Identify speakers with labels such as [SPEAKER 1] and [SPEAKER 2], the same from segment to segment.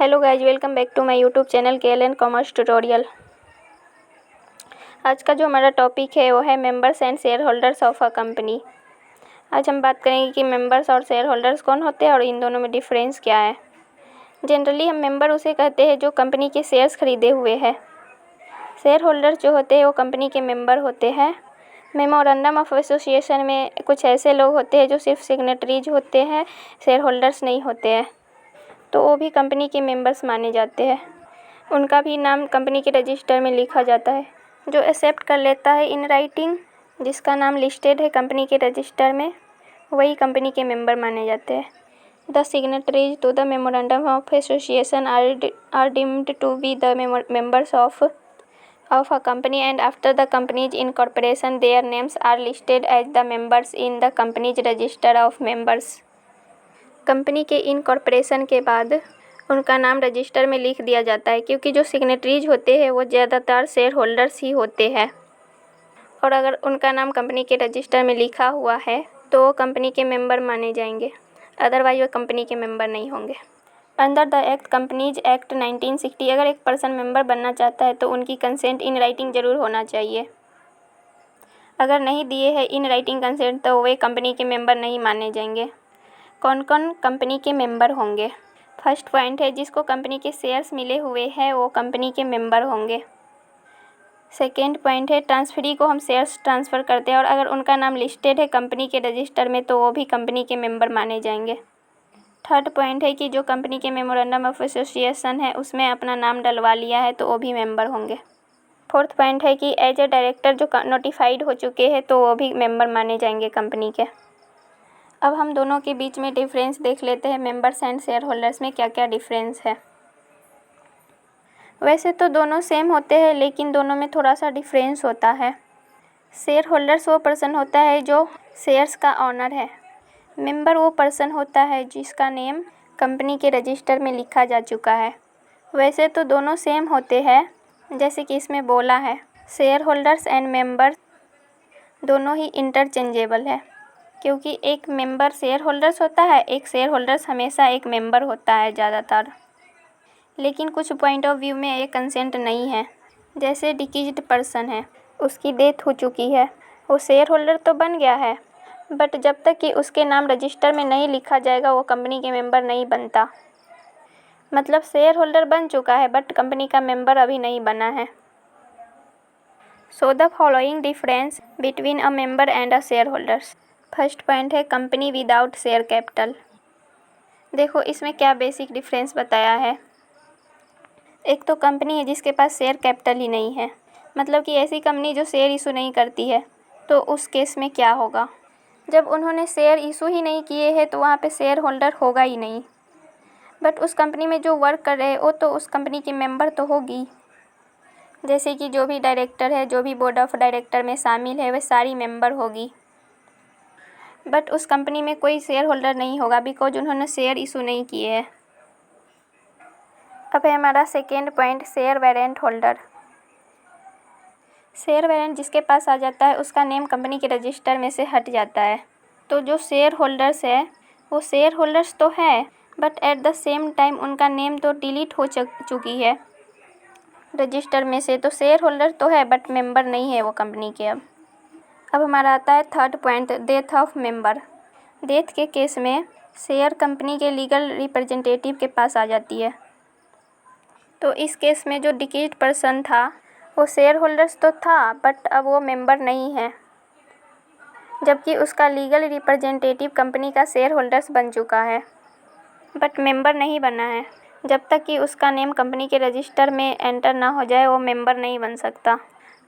[SPEAKER 1] Hello guys, welcome back to my YouTube channel KLN commerce tutorial. आज का जो हमारा टॉपिक है वो है members and shareholders of a company. आज हम बात करेंगे कि मेंबर्स और शेयर होल्डर्स कौन होते हैं और इन दोनों में डिफरेंस क्या है। जनरली हम मेंबर उसे कहते हैं जो कंपनी के शेयर्स खरीदे हुए हैं। शेयर होल्डर्स जो होते हैं वो कंपनी के मेंबर होते हैं। मेमोरेंडम ऑफ एसोसिएशन में कुछ ऐसे लोग होते हैं जो सिर्फ सिग्नेटरीज होते हैं, शेयर होल्डर्स नहीं होते हैं, तो वो भी कंपनी के मेंबर्स माने जाते हैं। उनका भी नाम कंपनी के रजिस्टर में लिखा जाता है। जो एक्सेप्ट कर लेता है इन राइटिंग, जिसका नाम लिस्टेड है कंपनी के रजिस्टर में, वही कंपनी के मेंबर माने जाते हैं। The signatories to the memorandum of association are deemed to be the members of a company, and after the company's incorporation their names are listed as the members in the company's register of members। Company के incorporation के बाद उनका नाम register में लिख दिया जाता है, क्योंकि जो सिग्नेटरीज होते हैं वो ज़्यादातर शेयर होल्डर्स ही होते हैं, और अगर उनका नाम कंपनी के रजिस्टर में लिखा हुआ है तो वो कंपनी के मेंबर माने जाएंगे, अदरवाइज वो कंपनी के मेंबर नहीं होंगे। Under the act companies act 1960 अगर एक पर्सन मेंबर बनना चाहता है तो उनकी कंसेंट इन राइटिंग ज़रूर होना चाहिए। अगर नहीं दिए है इन राइटिंग कंसेंट तो वे कंपनी के मेंबर नहीं माने जाएंगे। कौन कौन कंपनी के मेंबर होंगे? फर्स्ट पॉइंट है, जिसको कंपनी के शेयर्स मिले हुए हैं वो कंपनी के मेंबर होंगे। सेकेंड पॉइंट है, ट्रांसफरी को हम शेयर्स ट्रांसफ़र करते हैं और अगर उनका नाम लिस्टेड है कंपनी के रजिस्टर में तो वो भी कंपनी के मेंबर माने जाएंगे। थर्ड पॉइंट है कि जो कंपनी के मेमोरेंडम ऑफ एसोसिएशन है उसमें अपना नाम डलवा लिया है तो वो भी मेंबर होंगे। फोर्थ पॉइंट है कि एज ए डायरेक्टर जो नोटिफाइड हो चुके हैं तो वो भी मेंबर माने जाएंगे कंपनी के। अब हम दोनों के बीच में डिफरेंस देख लेते हैं, मेंबर्स एंड शेयर होल्डर्स में क्या क्या डिफरेंस है। वैसे तो दोनों सेम होते हैं, लेकिन दोनों में थोड़ा सा डिफरेंस होता है। शेयर होल्डर्स वो पर्सन होता है जो शेयर्स का ऑनर है। मेंबर वो पर्सन होता है जिसका नेम कंपनी के रजिस्टर में लिखा जा चुका है। वैसे तो दोनों सेम होते हैं, जैसे कि इसमें बोला है शेयर होल्डर्स एंड मेंबर दोनों ही इंटरचेंजेबल है, क्योंकि एक मेंबर शेयर होल्डर्स होता है, एक शेयर होल्डर्स हमेशा एक मेंबर होता है ज़्यादातर। लेकिन कुछ पॉइंट ऑफ व्यू में ये कंसेंट नहीं है। जैसे डिकीज्ड पर्सन है, उसकी डेथ हो चुकी है, वो शेयर होल्डर तो बन गया है, बट जब तक कि उसके नाम रजिस्टर में नहीं लिखा जाएगा वो कंपनी के मेंबर नहीं बनता। मतलब शेयर होल्डर बन चुका है बट कंपनी का मेंबर अभी नहीं बना है। So the following difference between a member and a share holders. First point है कंपनी विदाउट शेयर कैपिटल। देखो इसमें क्या बेसिक डिफरेंस बताया है। एक तो कंपनी है जिसके पास शेयर कैपिटल ही नहीं है, मतलब कि ऐसी कंपनी जो शेयर इशू नहीं करती है, तो उस केस में क्या होगा। जब उन्होंने शेयर इशू ही नहीं किए हैं तो वहाँ पे शेयर होल्डर होगा ही नहीं, बट उस कंपनी में जो वर्क कर रहे हैं वो तो उस कंपनी के मेंबर तो होगी। जैसे कि जो भी डायरेक्टर है, जो भी बोर्ड ऑफ डायरेक्टर में शामिल है, वह सारी मेंबर होगी, बट उस कंपनी में कोई शेयर होल्डर नहीं होगा बिकॉज उन्होंने शेयर इशू नहीं किए हैं। अब है हमारा second point, share warrant holder. Share warrant जिसके पास आ जाता है उसका नेम कंपनी के रजिस्टर में से हट जाता है। तो जो शेयर होल्डर्स है वो शेयर होल्डर्स तो है, but at the same time उनका नेम तो डिलीट हो चुकी है रजिस्टर में से, तो शेयर होल्डर तो है बट मेंबर नहीं है वो कंपनी के। अब हमारा आता है third point, death of member. Death के केस में शेयर कंपनी के लीगल रिप्रेजेंटेटिव के पास आ जाती है। तो इस केस में जो डिकीज्ड पर्सन था वो शेयर होल्डर्स तो था बट अब वो मेंबर नहीं है, जबकि उसका लीगल रिप्रेजेंटेटिव कंपनी का शेयर होल्डर्स बन चुका है बट मेंबर नहीं बना है। जब तक कि उसका नेम कंपनी के रजिस्टर में एंटर ना हो जाए वो मेंबर नहीं बन सकता।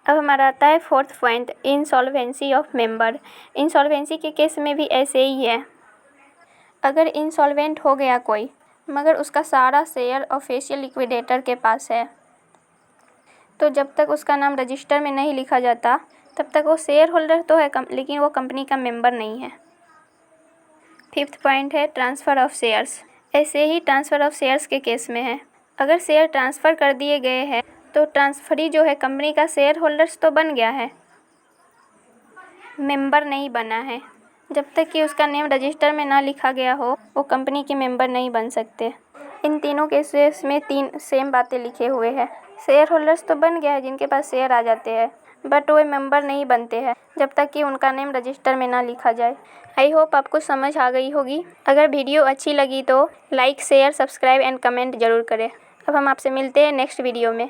[SPEAKER 1] अब हमारा आता है fourth point, insolvency of member. Insolvency के केस में भी ऐसे ही है। अगर इंसॉल्वेंट हो गया कोई मगर उसका सारा शेयर ऑफिशियल लिक्विडेटर के पास है, तो जब तक उसका नाम रजिस्टर में नहीं लिखा जाता तब तक वो शेयर होल्डर तो है लेकिन वो कंपनी का मेंबर नहीं है। फिफ्थ पॉइंट है ट्रांसफ़र ऑफ शेयर्स। ऐसे ही ट्रांसफ़र ऑफ शेयर्स के केस में है, अगर शेयर ट्रांसफ़र कर दिए गए हैं तो ट्रांसफरी जो है कंपनी का शेयर होल्डर्स तो बन गया है, मेंबर नहीं बना है। जब तक कि उसका नेम रजिस्टर में ना लिखा गया हो वो कंपनी के मेंबर नहीं बन सकते। इन तीनों केसेस में 3 सेम बातें लिखे हुए हैं। शेयर होल्डर्स तो बन गया है जिनके पास शेयर आ जाते हैं, बट वो मेंबर नहीं बनते हैं जब तक कि उनका नेम रजिस्टर में ना लिखा जाए। आई होप आपको समझ आ गई होगी। अगर वीडियो अच्छी लगी तो like, share, subscribe and comment ज़रूर करें। अब हम आपसे मिलते हैं नेक्स्ट वीडियो में।